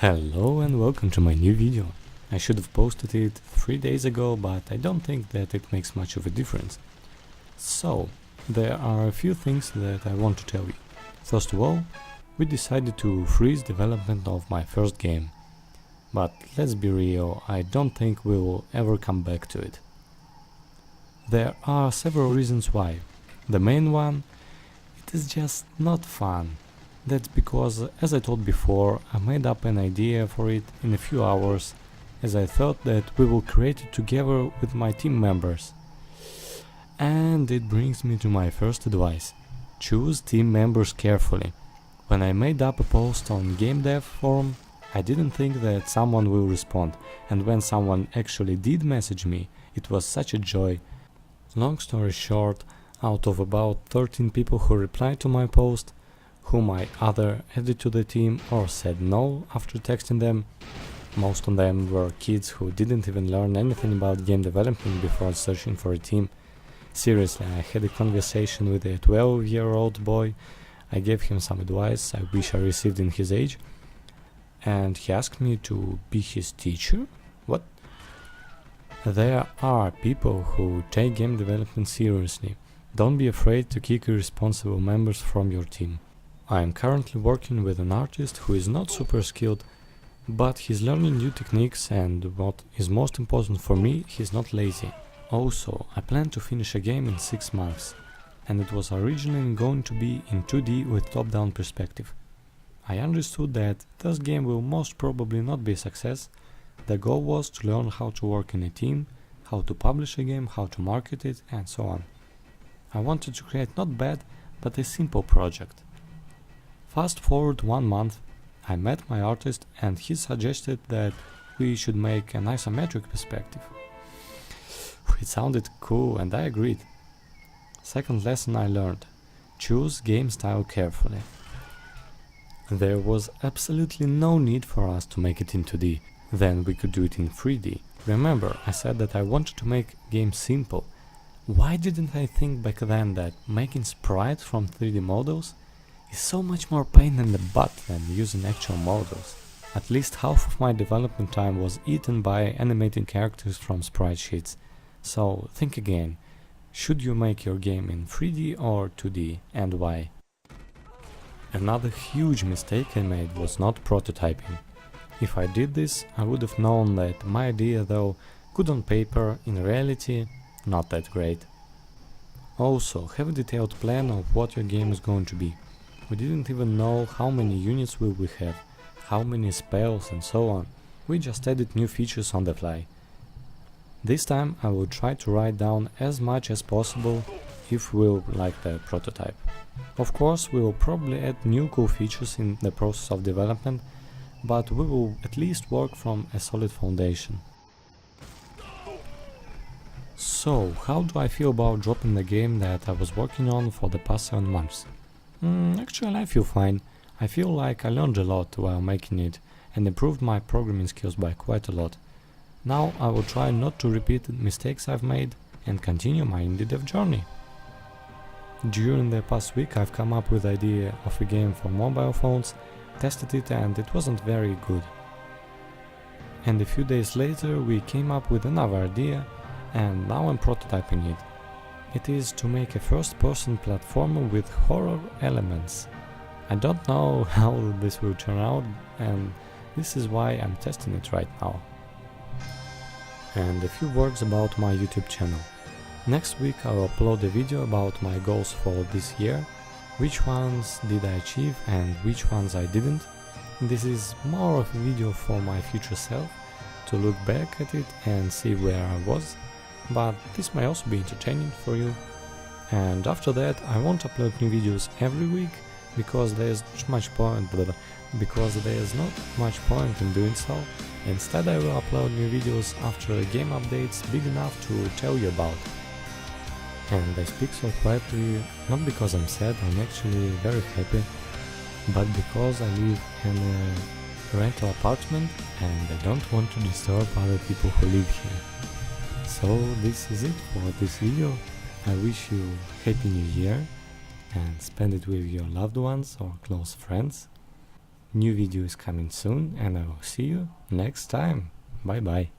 Hello and welcome to my new video. I should have posted it 3 days ago, but I don't think that it makes much of a difference. So, there are a few things that I want to tell you. First of all, we decided to freeze development of my first game. But let's be real, I don't think we will ever come back to it. There are several reasons why. The main one, it is just not fun. That's because, as I told before, I made up an idea for it in a few hours, as I thought that we will create it together with my team members. And it brings me to my first advice. Choose team members carefully. When I made up a post on Game Dev forum, I didn't think that someone will respond, and when someone actually did message me, it was such a joy. Long story short, out of about 13 people who replied to my post, whom I either added to the team or said no after texting them. Most of them were kids who didn't even learn anything about game development before searching for a team. Seriously, I had a conversation with a 12-year-old boy. I gave him some advice I wish I received in his age, and he asked me to be his teacher? What? There are people who take game development seriously. Don't be afraid to kick irresponsible members from your team. I am currently working with an artist who is not super skilled, but he's learning new techniques, and what is most important for me, he's not lazy. Also, I plan to finish a game in 6 months, and it was originally going to be in 2D with top-down perspective. I understood that this game will most probably not be a success. The goal was to learn how to work in a team, how to publish a game, how to market it, and so on. I wanted to create not bad, but a simple project. Fast forward 1 month, I met my artist and he suggested that we should make an isometric perspective. It sounded cool and I agreed. Second lesson I learned: choose game style carefully. There was absolutely no need for us to make it in 2D, then we could do it in 3D. Remember, I said that I wanted to make games simple. Why didn't I think back then that making sprites from 3D models is so much more pain in the butt than using actual models? At least half of my development time was eaten by animating characters from sprite sheets. So think again, should you make your game in 3D or 2D, and why? Another huge mistake I made was not prototyping. If I did this, I would have known that my idea, though good on paper, in reality not that great. Also, have a detailed plan of what your game is going to be. We didn't even know how many units will we have, how many spells and so on. We just added new features on the fly. This time I will try to write down as much as possible if we'll like the prototype. Of course, we will probably add new cool features in the process of development, but we will at least work from a solid foundation. So, how do I feel about dropping the game that I was working on for the past 7 months? Actually, I feel fine. I feel like I learned a lot while making it and improved my programming skills by quite a lot. Now I will try not to repeat the mistakes I've made and continue my indie dev journey. During the past week I've come up with the idea of a game for mobile phones, tested it and it wasn't very good. And a few days later we came up with another idea and now I'm prototyping it. It is to make a first-person platformer with horror elements. I don't know how this will turn out, and this is why I'm testing it right now. And a few words about my YouTube channel. Next week I will upload a video about my goals for this year, which ones did I achieve and which ones I didn't. This is more of a video for my future self, to look back at it and see where I was. But this may also be entertaining for you. And after that I won't upload new videos every week because there's not much point in doing so. Instead I will upload new videos after a game update's big enough to tell you about. And I speak so quietly not because I'm sad, I'm actually very happy, but because I live in a rental apartment and I don't want to disturb other people who live here. So this is it for this video. I wish you Happy New Year and spend it with your loved ones or close friends. New video is coming soon, and I will see you next time. Bye bye.